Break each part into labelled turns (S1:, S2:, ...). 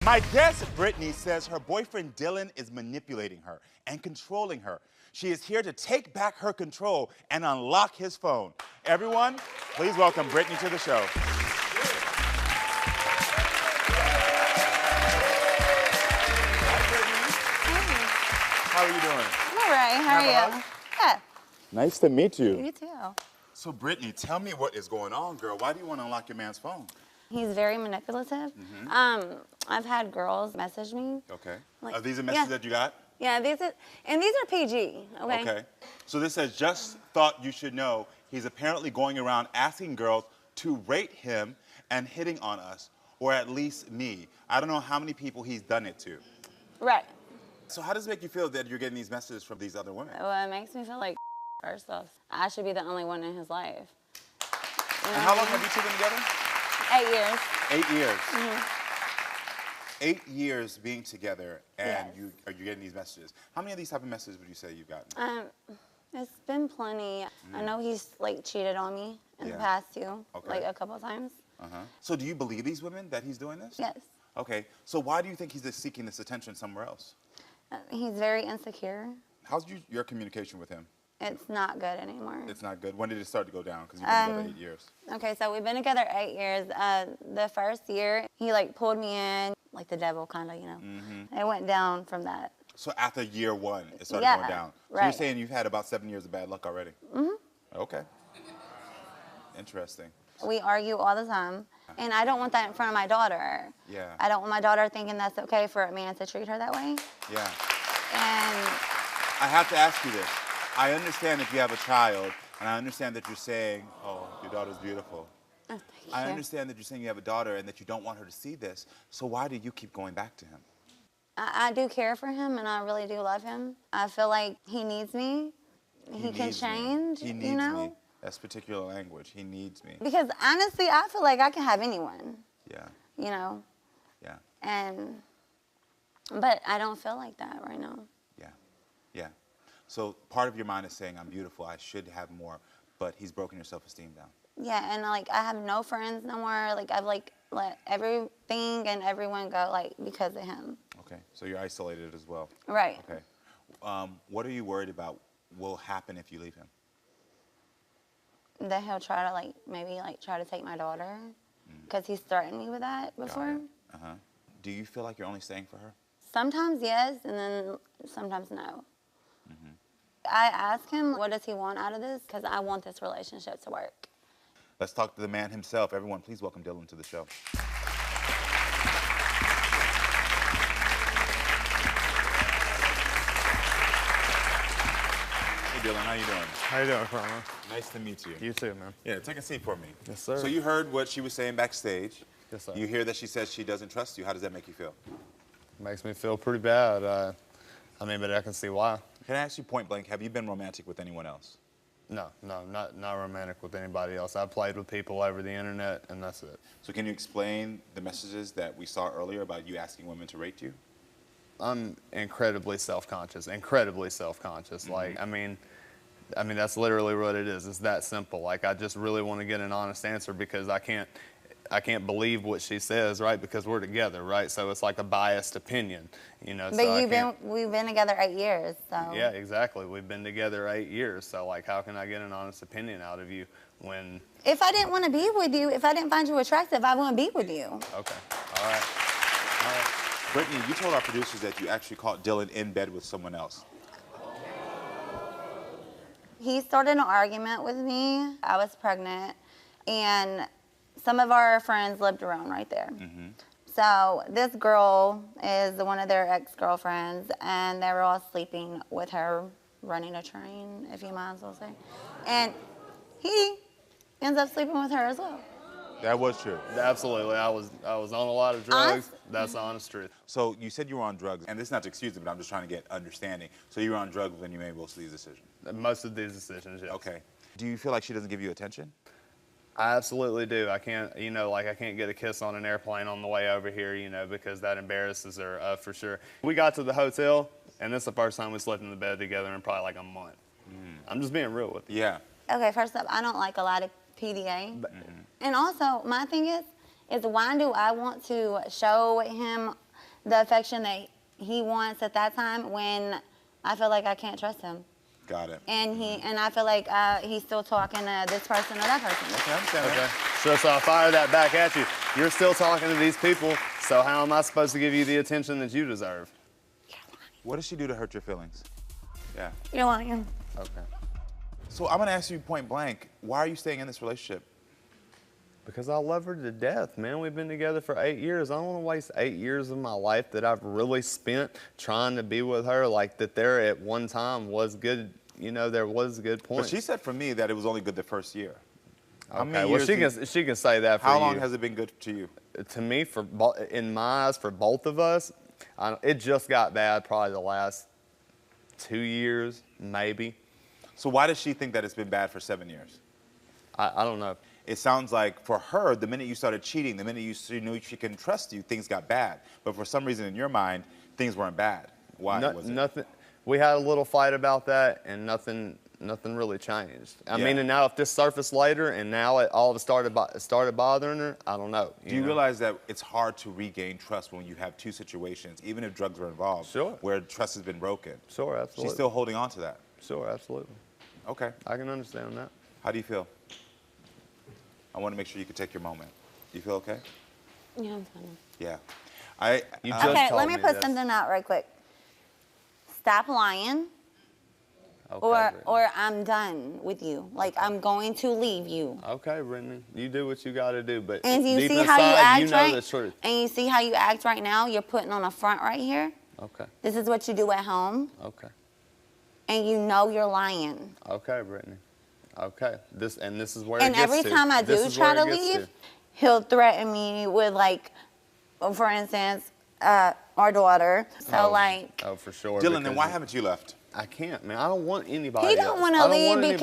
S1: My guest, Brittany, says her boyfriend Dylan is manipulating her and controlling her. She is here to take back her control and unlock his phone. Everyone, please welcome Brittany to the show. Hi, Brittany.
S2: Hey.
S1: How are you doing?
S2: I'm all right. How are you? Yeah.
S1: Nice to meet you.
S2: You too.
S1: So, Brittany, tell me what is going on, girl. Why do you want to unlock your man's phone?
S2: He's very manipulative. I've had girls message me.
S1: Okay.
S2: Like,
S1: Are these the messages that you got?
S2: Yeah, these are PG, okay?
S1: Okay. So this says, just thought you should know he's apparently going around asking girls to rate him and hitting on us, or at least me. I don't know how many people he's done it to.
S2: Right.
S1: So how does it make you feel that you're getting these messages from these other women?
S2: Well, it makes me feel like, first off, I should be the only one in his life. You know
S1: And how long have you two been together?
S2: 8 years.
S1: 8 years. 8 years being together, and
S2: Yes.
S1: you're getting these messages. How many of these type of messages would you say you've gotten?
S2: It's been plenty. I know he's like cheated on me in the past too, like a couple of times.
S1: So do you believe these women that he's doing this?
S2: Yes.
S1: Okay. So why do you think he's just seeking this attention somewhere else?
S2: He's very insecure.
S1: How's your communication with him?
S2: It's not good anymore.
S1: It's not good. When did it start to go down? Because you've been together 8 years.
S2: Okay, so we've been together 8 years. The first year, he like pulled me in, like the devil kind of, you know. It went down from that.
S1: So after year 1, it started going down. So
S2: right.
S1: you're saying you've had about 7 years of bad luck already? Okay. Interesting.
S2: We argue all the time, and I don't want that in front of my daughter.
S1: Yeah.
S2: I don't want my daughter thinking that's okay for a man to treat her that way.
S1: Yeah.
S2: And
S1: I have to ask you this. I understand if you have a child, and I understand that you're saying, oh, your daughter's beautiful.
S2: thank
S1: I
S2: you.
S1: understand that you're saying you have a daughter and that you don't want her to see this. So why do you keep going back to him?
S2: I do care for him, and I really do love him. I feel like he needs me. He can
S1: needs me.
S2: change,
S1: He needs
S2: you know?
S1: me. That's particular language. He needs me.
S2: Because honestly, I feel like I can have anyone,
S1: Yeah.
S2: you know?
S1: Yeah.
S2: But I don't feel like that right now.
S1: Yeah. Yeah. So part of your mind is saying, I'm beautiful, I should have more, but he's broken your self-esteem down.
S2: Yeah, and like I have no friends no more. Like I've like let everything and everyone go like because of him.
S1: Okay. So you're isolated as well.
S2: Right.
S1: Okay. What are you worried about will happen if you leave him?
S2: That he'll try to like maybe like try to take my daughter because he's threatened me with that before.
S1: Do you feel like you're only staying for her?
S2: Sometimes yes, and then sometimes no. I ask him, what does he want out of this? Because I want this relationship to work.
S1: Let's talk to the man himself. Everyone, please welcome Dylan to the show. Hey, Dylan, how you doing?
S3: How you doing, Karamo?
S1: Nice to meet you.
S3: You too, man.
S1: Yeah, take a seat for me.
S3: Yes, sir.
S1: So you heard what she was saying backstage.
S3: Yes, sir.
S1: You hear that she says she doesn't trust you. How does that make you feel?
S3: Makes me feel pretty bad. I mean, but I can see why.
S1: Can I ask you point blank, have you been romantic with anyone else?
S3: No, not romantic with anybody else. I played with people over the internet, and that's it.
S1: So can you explain the messages that we saw earlier about you asking women to rate you?
S3: I'm incredibly self-conscious. Like, I mean, that's literally what it is. It's that simple. Like, I just really want to get an honest answer because I can't believe what she says, right? Because we're together, right? So it's like a biased opinion, you know.
S2: But
S3: so
S2: we've been together 8 years, so.
S3: Yeah, exactly. We've been together 8 years. So like, how can I get an honest opinion out of you when?
S2: If I didn't want to be with you, if I didn't find you attractive, I wouldn't be with you.
S3: Okay. All right. All right.
S1: Brittany, you told our producers that you actually caught Dylan in bed with someone else.
S2: He started an argument with me. I was pregnant, and some of our friends lived around right there. So this girl is one of their ex-girlfriends, and they were all sleeping with her, running a train, if you might as well say. And he ends up sleeping with her as well.
S1: That was true.
S3: Absolutely. I was on a lot of drugs. That's the honest truth.
S1: So you said you were on drugs, and this is not to excuse it, but I'm just trying to get understanding. So you were on drugs when you made most of these decisions?
S3: Most of these decisions, yes.
S1: Okay. Do you feel like she doesn't give you attention?
S3: I absolutely do. I can't, you know, like I can't get a kiss on an airplane on the way over here, you know, because that embarrasses her for sure. We got to the hotel, and this is the first time we slept in the bed together in probably like a month. I'm just being real with you.
S1: Yeah.
S2: Okay, first up, I don't like a lot of PDA. And also, my thing is why do I want to show him the affection that he wants at that time when I feel like I can't trust him.
S1: Got it.
S2: And I feel like he's still talking to this person or that person.
S1: Okay, I understand that.
S3: So I'll fire that back at you. You're still talking to these people, so how am I supposed to give you the attention that you deserve?
S1: What does she do to hurt your feelings? Yeah.
S2: You're lying.
S3: Okay.
S1: So I'm gonna ask you point blank, why are you staying in this relationship?
S3: Because I love her to death, man. We've been together for 8 years. I don't want to waste 8 years of my life that I've really spent trying to be with her. Like that there at one time was good, you know, there was good points.
S1: But she said for me that it was only good the first year.
S3: Okay, well, she can say that for you.
S1: How long has it been good to you?
S3: To me, in my eyes, for both of us, it just got bad probably the last 2 years, maybe.
S1: So why does she think that it's been bad for 7 years?
S3: I don't know.
S1: It sounds like for her, the minute you started cheating, the minute she knew she couldn't trust you, things got bad. But for some reason in your mind, things weren't bad. Why was it?
S3: Nothing. We had a little fight about that, and nothing really changed. I mean, and now if this surfaced later, and now it all of it started bothering her, I don't know.
S1: Do you realize that it's hard to regain trust when you have two situations, even if drugs are involved, where trust has been broken?
S3: Sure, absolutely.
S1: She's still holding on to that.
S3: Sure, absolutely.
S1: Okay.
S3: I can understand that.
S1: How do you feel? I want to make sure you can take your moment. Do you feel okay?
S2: Yeah, I'm fine.
S1: Yeah.
S2: Okay, let me put something out right quick. Stop lying.
S3: Okay,
S2: or I'm done with you. Like, I'm going to leave you.
S3: Okay, Brittany. You do what you got to do, but
S2: and you
S3: deep
S2: see
S3: inside,
S2: how you act
S3: you know
S2: right?
S3: the truth.
S2: And you see how you act right now? You're putting on a front right here.
S3: Okay.
S2: This is what you do at home.
S3: Okay.
S2: And you know you're lying.
S3: Okay, Brittany. Okay. This is where
S2: and
S3: it gets to.
S2: every time I do try to leave, he'll threaten me with, like, for instance, our daughter. So, like...
S3: Oh, for sure.
S1: Dylan, then why haven't you left?
S3: I can't, man. I don't want anybody
S2: He don't want to leave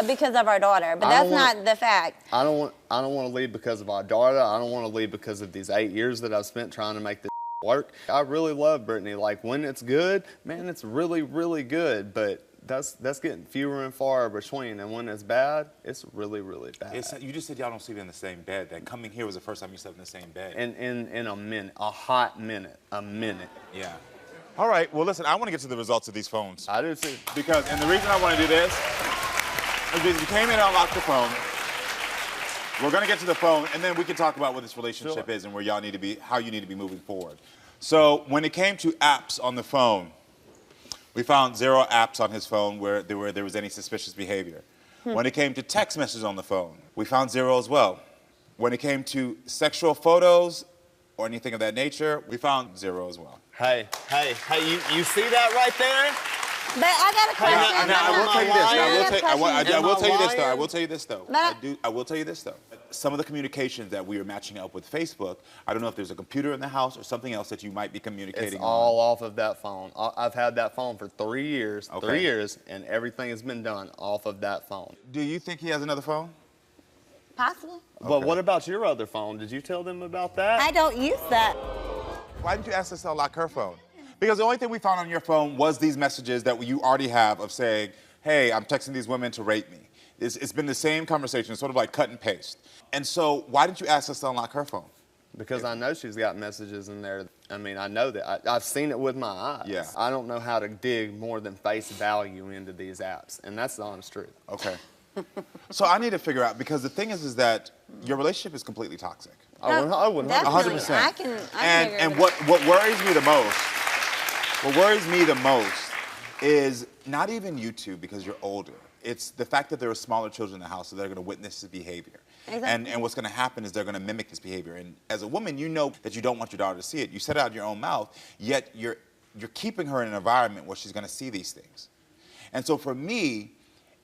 S2: because of our daughter, but that's not the fact.
S3: I don't want to leave because of our daughter. I don't want to leave because of these 8 years that I've spent trying to make this work. I really love Brittany. Like, when it's good, man, it's really, really good. But that's getting fewer and far between. And when it's bad, it's really, really bad.
S1: You just said y'all don't sleep in the same bed. That coming here was the first time you slept in the same bed.
S3: In a minute, a hot minute, a minute.
S1: Yeah. All right, well, listen, I want to get to the results of these phones.
S3: I do too.
S1: And the reason I want to do this is because you came in and unlocked the phone. We're going to get to the phone, and then we can talk about what this relationship is and where y'all need to be, how you need to be moving forward. So when it came to apps on the phone, we found 0 apps on his phone where there was any suspicious behavior. When it came to text messages on the phone, we found 0 as well. When it came to sexual photos or anything of that nature, we found 0 as well.
S3: Hey, you see that right there?
S2: But I got a question.
S1: I will tell you this though. I will tell you this though. Some of the communications that we are matching up with Facebook, I don't know if there's a computer in the house or something else that you might be communicating
S3: It's all off of that phone. I've had that phone for 3 years,
S1: Okay.
S3: 3 years, and everything has been done off of that phone.
S1: Do you think he has another phone?
S2: Possibly.
S3: But what about your other phone? Did you tell them about that?
S2: I don't use that.
S1: Why didn't you ask us to unlock her phone? Because the only thing we found on your phone was these messages that you already have of saying, hey, I'm texting these women to rape me. It's been the same conversation, sort of like cut and paste. And so why didn't you ask us to unlock her phone?
S3: Because I know she's got messages in there. I mean, I know that. I've seen it with my eyes.
S1: Yeah.
S3: I don't know how to dig more than face value into these apps, and that's the honest truth.
S1: Okay. So I need to figure out, because the thing is that your relationship is completely toxic.
S3: I wouldn't.
S1: 100%.
S2: I can
S1: and what worries me the most, is not even you two because you're older. It's the fact that there are smaller children in the house, so they're going to witness this behavior.
S2: Exactly.
S1: And what's going to happen is they're going to mimic this behavior. And as a woman, you know that you don't want your daughter to see it. You said it out of your own mouth, yet you're keeping her in an environment where she's going to see these things. And so for me,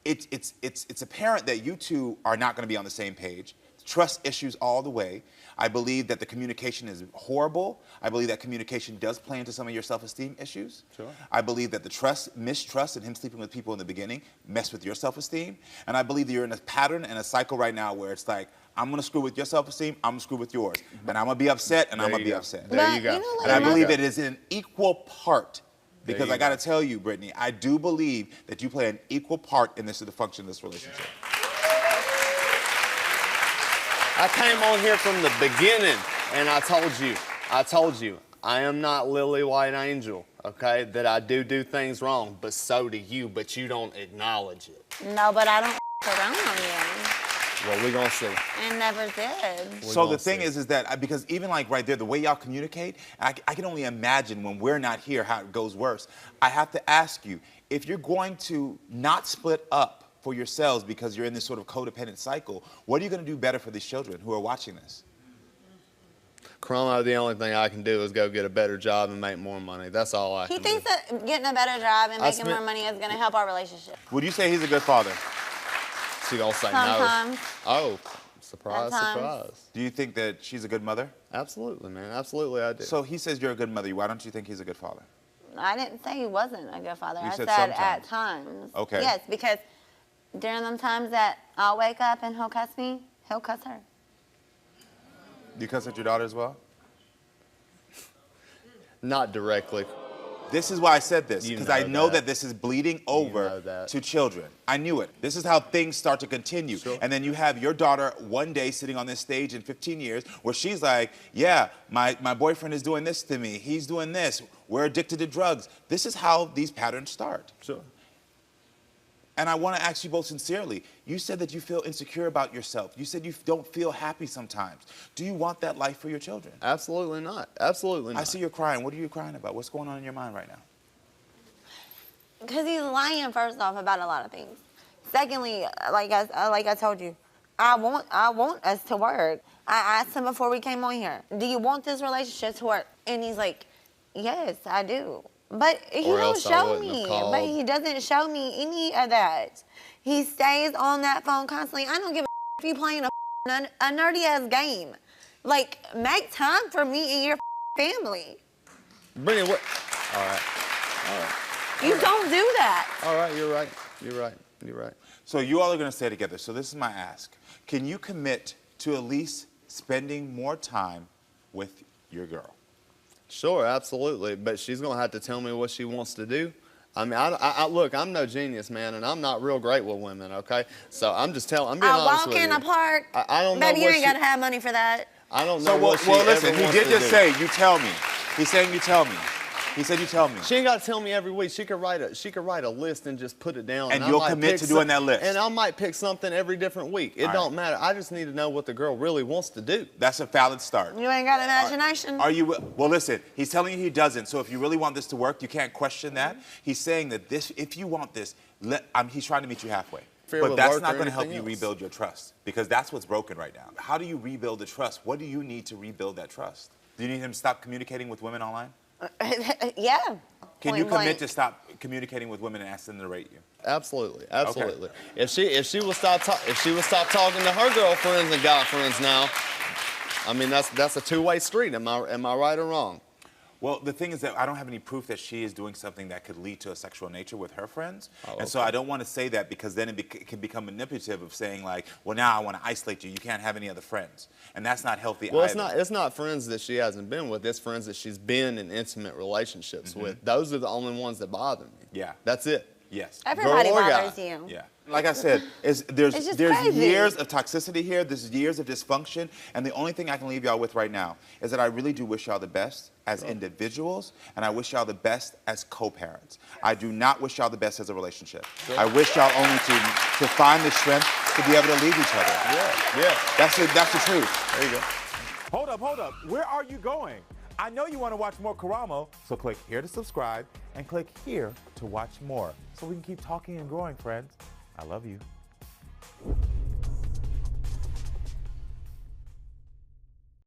S1: it's apparent that you two are not going to be on the same page. Trust issues all the way. I believe that the communication is horrible. I believe that communication does play into some of your self-esteem issues. Sure. I believe that the mistrust, and him sleeping with people in the beginning mess with your self-esteem. And I believe that you're in a pattern and a cycle right now where it's like, I'm going to screw with your self-esteem, I'm going to screw with yours. And I'm going to be upset, and I'm going to be upset.
S3: There you go.
S1: And I believe it is an equal part. Because I got to tell you, Brittany, I do believe that you play an equal part in the function of this relationship.
S3: I came on here from the beginning, and I told you, I am not Lily White Angel, okay? That I do things wrong, but so do you, but you don't acknowledge it.
S2: No, but I don't around on you.
S3: Well, we're gonna see.
S2: And never did.
S1: So the thing is that because even like right there, the way y'all communicate, I can only imagine when we're not here how it goes worse. I have to ask you, if you're going to not split up for yourselves because you're in this sort of codependent cycle, what are you going to do better for these children who are watching this?
S3: Karamo, the only thing I can do is go get a better job and make more money. That's all I can do.
S2: He thinks that getting a better job and making more money is going to help our relationship.
S1: Would you say he's a good father?
S3: She gonna say
S2: Sometimes.
S3: no. Oh, surprise,
S2: Sometimes.
S3: surprise.
S1: Do you think that she's a good mother?
S3: Absolutely, man. Absolutely, I do.
S1: So he says you're a good mother. Why don't you think he's a good father?
S2: I didn't say he wasn't a good father.
S1: You
S2: I
S1: said
S2: said
S1: sometimes.
S2: at times.
S1: Okay.
S2: Yes, because during them times that I'll wake up and he'll cuss me, he'll cuss her.
S1: You cuss at your daughter as well?
S3: Not directly.
S1: This is why I said this,
S3: You
S1: because
S3: know
S1: I know
S3: that.
S1: that this is bleeding over to children. I knew it. This is how things start to continue.
S3: Sure.
S1: And then you have your daughter one day sitting on this stage in 15 years where she's like, yeah, my boyfriend is doing this to me. He's doing this. We're addicted to drugs. This is how these patterns start.
S3: Sure.
S1: And I want to ask you both sincerely. You said that you feel insecure about yourself. You said you don't feel happy sometimes. Do you want that life for your children?
S3: Absolutely not. Absolutely not.
S1: I see you're crying. What are you crying about? What's going on in your mind right now?
S2: Because he's lying, first off, about a lot of things. Secondly, like I told you, I want us to work. I asked him before we came on here, do you want this relationship to work? And he's like, yes, I do. But he don't show me. But he doesn't show me any of that. He stays on that phone constantly. I don't give a if you playing a nerdy ass game. Like, make time for me and your family.
S3: Brittany, what? All right. All right.
S2: You don't do that.
S3: All right, you're right. You're right. You're right.
S1: So you all are going to stay together. So this is my ask. Can you commit to at least spending more time with your girl?
S3: Sure, absolutely. But she's going to have to tell me what she wants to do. I mean, look, I'm no genius, man, and I'm not real great with women, okay? So I'm just telling, I'm being honest with you.
S2: A walk in the park.
S3: I don't know.
S2: Baby, you ain't got to have money for that.
S3: I don't know
S1: So, well, listen, he did just say, you tell me. He's saying you tell me. He said you tell me.
S3: She ain't got to tell me every week. She could write a list and just put it down.
S1: And you'll commit to doing that list.
S3: And I might pick something every different week. It don't matter. I just need to know what the girl really wants to do.
S1: That's a valid start.
S2: You ain't got imagination.
S1: Are you? Well, listen, he's telling you he doesn't. So if you really want this to work, you can't question that. He's saying that this, if you want this, he's trying to meet you halfway. But that's not going to help you rebuild your trust, because that's what's broken right now. How do you rebuild the trust? What do you need to rebuild that trust? Do you need him to stop communicating with women online?
S2: Yeah.
S1: Can you commit to stop communicating with women and ask them to rate you?
S3: Absolutely, absolutely. Okay. If she will stop talking to her girlfriends and guy friends now, I mean that's a two-way street. Am I right or wrong?
S1: Well, the thing is that I don't have any proof that she is doing something that could lead to a sexual nature with her friends.
S3: Oh,
S1: and so I don't want to say that, because then it can become manipulative of saying like, well, now I want to isolate you. You can't have any other friends. And that's not healthy either.
S3: It's not friends that she hasn't been with. It's friends that she's been in intimate relationships with. Those are the only ones that bother me.
S1: Yeah.
S3: That's it.
S1: Yes.
S2: Everybody
S3: Girl or guy.
S2: bothers you.
S1: Yeah. Like I said, there's
S2: crazy.
S1: years of toxicity here. There's years of dysfunction. And the only thing I can leave y'all with right now is that I really do wish y'all the best as individuals, and I wish y'all the best as co-parents. I do not wish y'all the best as a relationship. I wish y'all only to find the strength to be able to leave each other.
S3: Yeah.
S1: That's the truth.
S3: There you go.
S1: Hold up. Where are you going? I know you want to watch more Karamo, so click here to subscribe and click here to watch more so we can keep talking and growing, friends. I love you.